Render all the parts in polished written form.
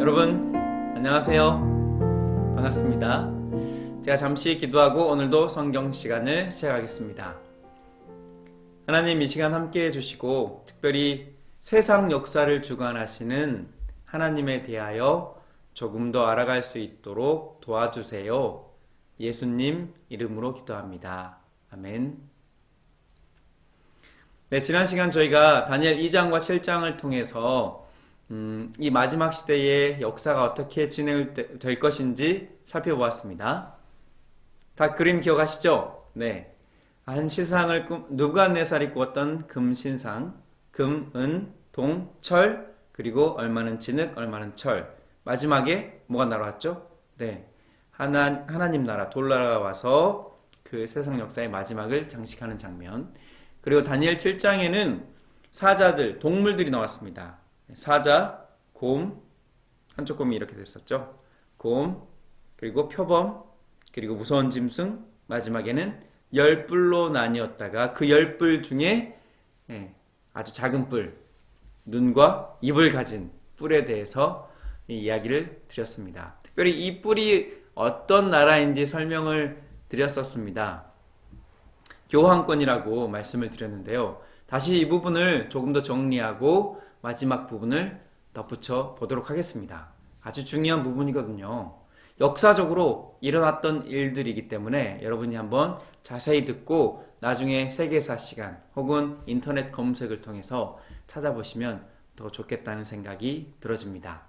여러분 안녕하세요. 반갑습니다. 제가 잠시 기도하고 오늘도 성경 시간을 시작하겠습니다. 하나님, 이 시간 함께 해주시고 특별히 세상 역사를 주관하시는 하나님에 대하여 조금 더 알아갈 수 있도록 도와주세요. 예수님 이름으로 기도합니다. 아멘. 네, 지난 시간 저희가 다니엘 2장과 7장을 통해서 이 마지막 시대의 역사가 어떻게 진행될 것인지 살펴보았습니다. 다 그림 기억하시죠? 네. 한 신상을 느부갓네살이 꾸었던 금신상, 금, 은, 동, 철, 그리고 얼마는 진흙, 얼마는 철. 마지막에 뭐가 날아왔죠? 네. 하나님 나라, 돌나라가 와서 그 세상 역사의 마지막을 장식하는 장면. 그리고 다니엘 7장에는 사자들, 동물들이 나왔습니다. 사자, 곰, 한쪽 곰이 이렇게 됐었죠. 곰, 그리고 표범, 그리고 무서운 짐승, 마지막에는 10뿔로 나뉘었다가 그 10뿔 중에 아주 작은 뿔, 눈과 입을 가진 뿔에 대해서 이야기를 드렸습니다. 특별히 이 뿔이 어떤 나라인지 설명을 드렸었습니다. 교황권이라고 말씀을 드렸는데요. 다시 이 부분을 조금 더 정리하고 마지막 부분을 덧붙여 보도록 하겠습니다. 아주 중요한 부분이거든요. 역사적으로 일어났던 일들이기 때문에 여러분이 한번 자세히 듣고 나중에 세계사 시간 혹은 인터넷 검색을 통해서 찾아보시면 더 좋겠다는 생각이 들어집니다.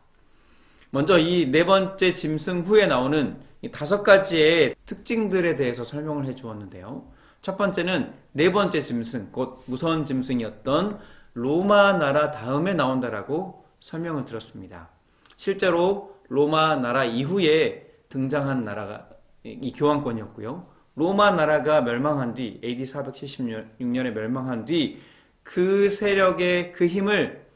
먼저 이 네 번째 짐승 후에 나오는 이 5가지의 특징들에 대해서 설명을 해 주었는데요. 첫 번째는 네 번째 짐승, 곧 무서운 짐승이었던 로마 나라 다음에 나온다라고 설명을 들었습니다. 실제로 로마 나라 이후에 등장한 나라가 이 교황권이었고요. 로마 나라가 멸망한 뒤 AD 476년에 멸망한 뒤 그 세력의 그 힘을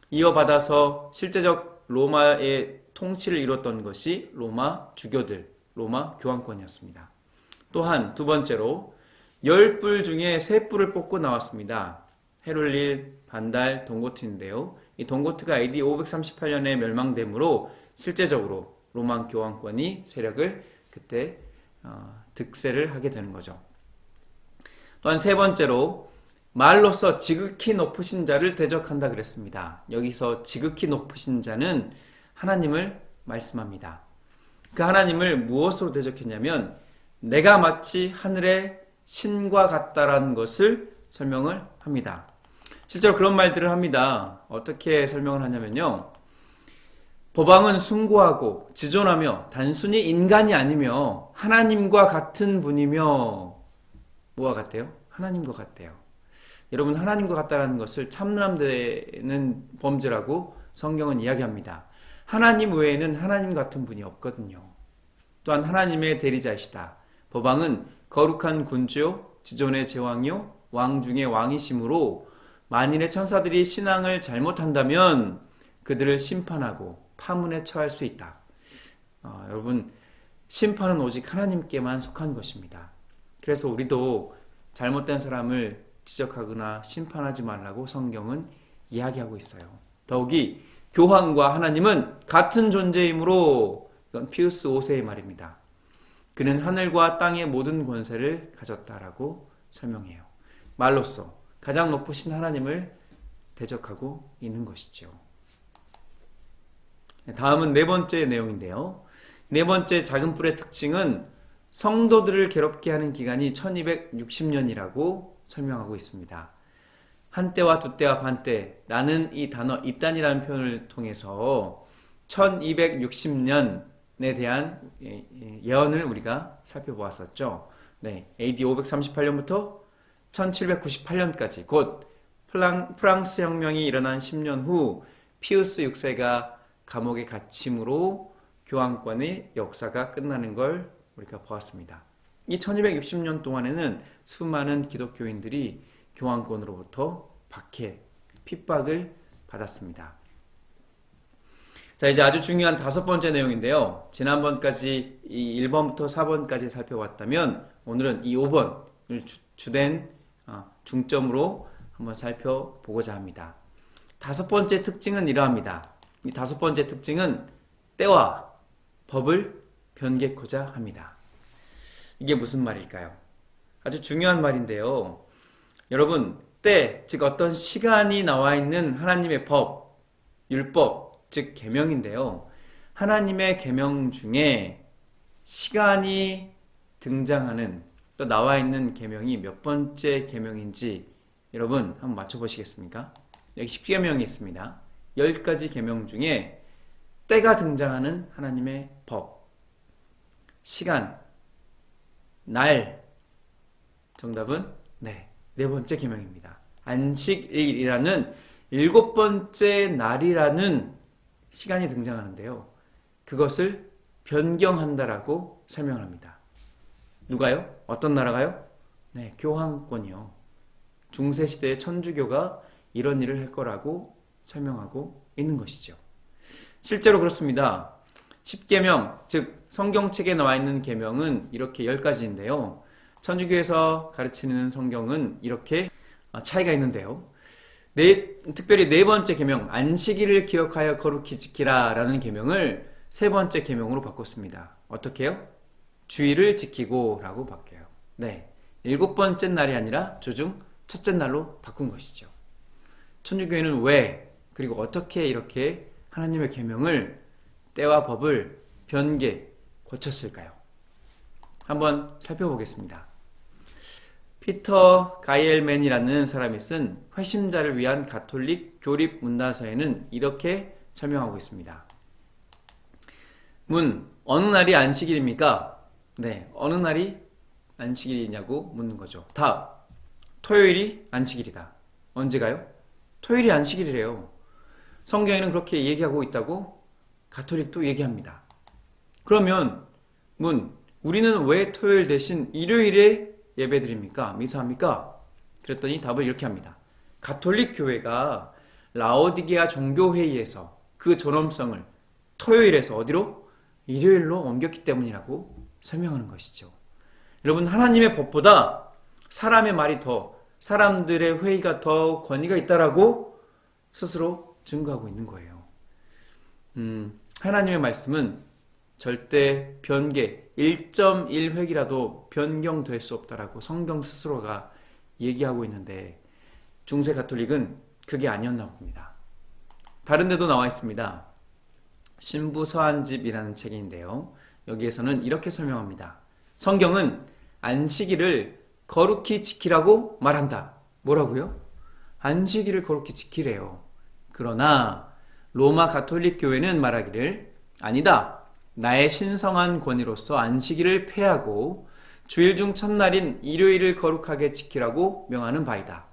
이어받아서 실제적 로마의 통치를 이뤘던 것이 로마 주교들, 로마 교황권이었습니다. 또한 두 번째로 10뿔 중에 3뿔을 뽑고 나왔습니다. 헤룰릴, 반달, 동고트인데요. 이 동고트가 AD 538년에 멸망되므로 실제적으로 로마 교황권이 세력을 그때 득세를 하게 되는 거죠. 또한 세 번째로 말로서 지극히 높으신 자를 대적한다 그랬습니다. 여기서 지극히 높으신 자는 하나님을 말씀합니다. 그 하나님을 무엇으로 대적했냐면 내가 마치 하늘의 신과 같다라는 것을 설명을 합니다. 실제로 그런 말들을 합니다. 어떻게 설명을 하냐면요. 법왕은 숭고하고 지존하며 단순히 인간이 아니며 하나님과 같은 분이며 뭐와 같대요? 하나님과 같대요. 여러분, 하나님과 같다라는 것을 참남되는 범죄라고 성경은 이야기합니다. 하나님 외에는 하나님 같은 분이 없거든요. 또한 하나님의 대리자이시다. 법왕은 거룩한 군주요 지존의 제왕이요 왕 중의 왕이시므로 만일의 천사들이 신앙을 잘못한다면 그들을 심판하고 파문에 처할 수 있다. 여러분, 심판은 오직 하나님께만 속한 것입니다. 그래서 우리도 잘못된 사람을 지적하거나 심판하지 말라고 성경은 이야기하고 있어요. 더욱이 교황과 하나님은 같은 존재이므로, 이건 피우스 5세의 말입니다. 그는 하늘과 땅의 모든 권세를 가졌다라고 설명해요. 말로써 가장 높으신 하나님을 대적하고 있는 것이죠. 다음은 네 번째 내용인데요. 네 번째 작은 뿔의 특징은 성도들을 괴롭게 하는 기간이 1260년이라고 설명하고 있습니다. 한때와 두때와 반때라는 이 단어, 이단이라는 표현을 통해서 1260년에 대한 예언을 우리가 살펴보았었죠. 네, AD 538년부터 1798년까지 곧 프랑스 혁명이 일어난 10년 후 피우스 6세가 감옥에 갇힘으로 교황권의 역사가 끝나는 걸 우리가 보았습니다. 이 1260년 동안에는 수많은 기독교인들이 교황권으로부터 박해, 핍박을 받았습니다. 자, 이제 아주 중요한 5번째 내용인데요. 지난번까지 이 1번부터 4번까지 살펴봤다면 오늘은 이 5번을 주된 중점으로 한번 살펴보고자 합니다. 5번째 특징은 이러합니다. 이 5번째 특징은 때와 법을 변개코자 합니다. 이게 무슨 말일까요? 아주 중요한 말인데요. 여러분, 때, 즉 어떤 시간이 나와 있는 하나님의 법, 율법, 즉 계명인데요. 하나님의 계명 중에 시간이 등장하는 또 나와 있는 계명이 몇 번째 계명인지 여러분 한번 맞춰보시겠습니까? 여기 10계명이 있습니다. 10가지 계명 중에 때가 등장하는 하나님의 법, 시간, 날, 정답은 네 번째 계명입니다. 안식일이라는 7번째 날이라는 시간이 등장하는데요. 그것을 변경한다라고 설명합니다. 누가요? 어떤 나라가요? 네, 교황권이요. 중세시대의 천주교가 이런 일을 할 거라고 설명하고 있는 것이죠. 실제로 그렇습니다. 10계명, 즉 성경책에 나와 있는 계명은 이렇게 10가지인데요. 천주교에서 가르치는 성경은 이렇게 차이가 있는데요. 특별히 네 번째 계명, 안식일을 기억하여 거룩히 지키라 라는 계명을 세 번째 계명으로 바꿨습니다. 어떻게 해요? 주일을 지키고 라고 바뀌어요. 네, 7번째 날이 아니라 주중 첫째 날로 바꾼 것이죠. 천주교회는 왜 그리고 어떻게 이렇게 하나님의 계명을 때와 법을 변개 고쳤을까요? 한번 살펴보겠습니다. 피터 가이엘맨이라는 사람이 쓴 회심자를 위한 가톨릭 교립 문단서에는 이렇게 설명하고 있습니다. 문, 어느 날이 안식일입니까? 네, 어느 날이 안식일이냐고 묻는 거죠. 답, 토요일이 안식일이다. 언제가요? 토요일이 안식일이래요. 성경에는 그렇게 얘기하고 있다고 가톨릭도 얘기합니다. 그러면 문, 우리는 왜 토요일 대신 일요일에 예배드립니까? 미사합니까? 그랬더니 답을 이렇게 합니다. 가톨릭 교회가 라오디게아 종교회의에서 그 존엄성을 토요일에서 어디로? 일요일로 옮겼기 때문이라고 설명하는 것이죠. 여러분, 하나님의 법보다 사람의 말이 더, 사람들의 회의가 더 권위가 있다라고 스스로 증거하고 있는 거예요. 하나님의 말씀은 절대 변개 1.1획이라도 변경될 수 없다라고 성경 스스로가 얘기하고 있는데 중세 가톨릭은 그게 아니었나 봅니다. 다른 데도 나와 있습니다. 신부 서한집이라는 책인데요. 여기에서는 이렇게 설명합니다. 성경은 안식일을 거룩히 지키라고 말한다. 뭐라고요? 안식일을 거룩히 지키래요. 그러나 로마 가톨릭 교회는 말하기를 아니다. 나의 신성한 권위로서 안식일을 폐하고 주일 중 첫날인 일요일을 거룩하게 지키라고 명하는 바이다.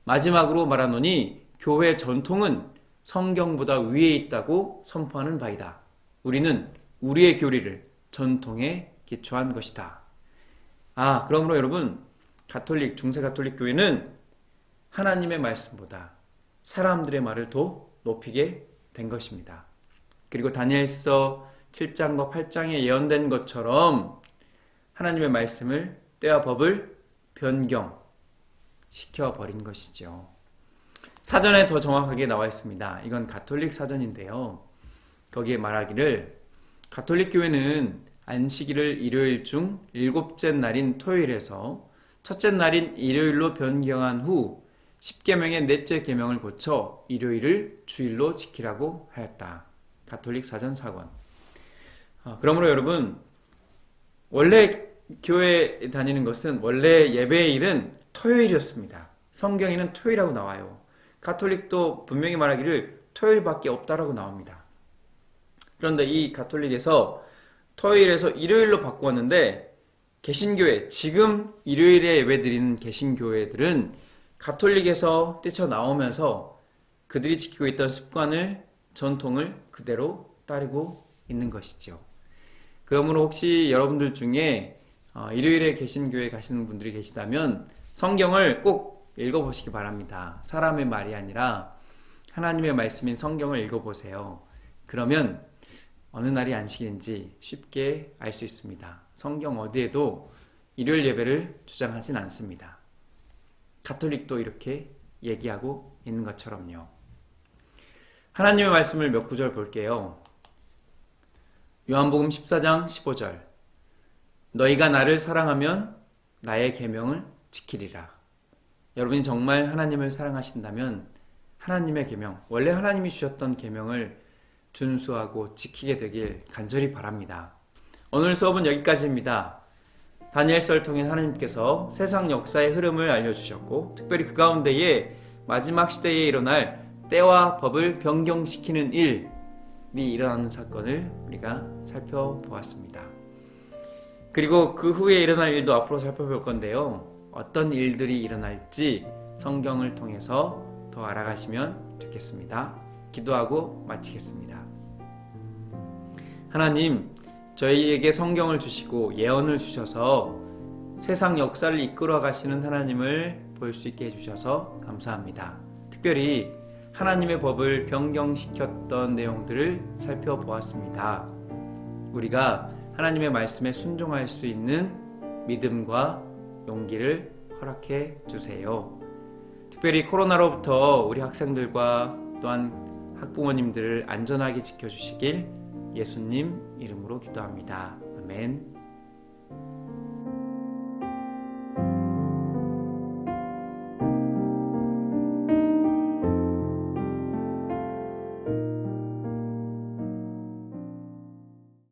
마지막으로 말하노니 교회 전통은 성경보다 위에 있다고 선포하는 바이다. 우리는 우리의 교리를 전통에 기초한 것이다. 그러므로 여러분, 가톨릭, 중세 가톨릭 교회는 하나님의 말씀보다 사람들의 말을 더 높이게 된 것입니다. 그리고 다니엘서 7장과 8장에 예언된 것처럼 하나님의 말씀을 때와 법을 변경시켜버린 것이죠. 사전에 더 정확하게 나와 있습니다. 이건 가톨릭 사전인데요. 거기에 말하기를 가톨릭 교회는 안식일을 일요일 중 7째 날인 토요일에서 첫째 날인 일요일로 변경한 후 10계명의 넷째 계명을 고쳐 일요일을 주일로 지키라고 하였다. 가톨릭 사전 사권. 그러므로 여러분, 원래 교회 다니는 것은 원래 예배일은 토요일이었습니다. 성경에는 토요일이라고 나와요. 가톨릭도 분명히 말하기를 토요일밖에 없다라고 나옵니다. 그런데 이 가톨릭에서 토요일에서 일요일로 바꾸었는데 개신교회, 지금 일요일에 예배드리는 개신교회들은 가톨릭에서 뛰쳐나오면서 그들이 지키고 있던 습관을, 전통을 그대로 따르고 있는 것이죠. 그러므로 혹시 여러분들 중에 일요일에 개신교회 가시는 분들이 계시다면 성경을 꼭 읽어보시기 바랍니다. 사람의 말이 아니라 하나님의 말씀인 성경을 읽어보세요. 그러면 어느 날이 안식인지 쉽게 알 수 있습니다. 성경 어디에도 일요일 예배를 주장하진 않습니다. 가톨릭도 이렇게 얘기하고 있는 것처럼요. 하나님의 말씀을 몇 구절 볼게요. 요한복음 14장 15절. 너희가 나를 사랑하면 나의 계명을 지키리라. 여러분이 정말 하나님을 사랑하신다면 하나님의 계명, 원래 하나님이 주셨던 계명을 준수하고 지키게 되길 간절히 바랍니다. 오늘 수업은 여기까지입니다. 다니엘서를 통해 하나님께서 세상 역사의 흐름을 알려주셨고, 특별히 그 가운데에 마지막 시대에 일어날 때와 법을 변경시키는 일이 일어나는 사건을 우리가 살펴보았습니다. 그리고 그 후에 일어날 일도 앞으로 살펴볼 건데요. 어떤 일들이 일어날지 성경을 통해서 더 알아가시면 좋겠습니다. 기도하고 마치겠습니다. 하나님, 저희에게 성경을 주시고 예언을 주셔서 세상 역사를 이끌어 가시는 하나님을 볼 수 있게 해주셔서 감사합니다. 특별히 하나님의 법을 변경시켰던 내용들을 살펴보았습니다. 우리가 하나님의 말씀에 순종할 수 있는 믿음과 용기를 허락해 주세요. 특별히 코로나로부터 우리 학생들과 또한 학부모님들을 안전하게 지켜주시길 예수님 이름으로 기도합니다. 아멘.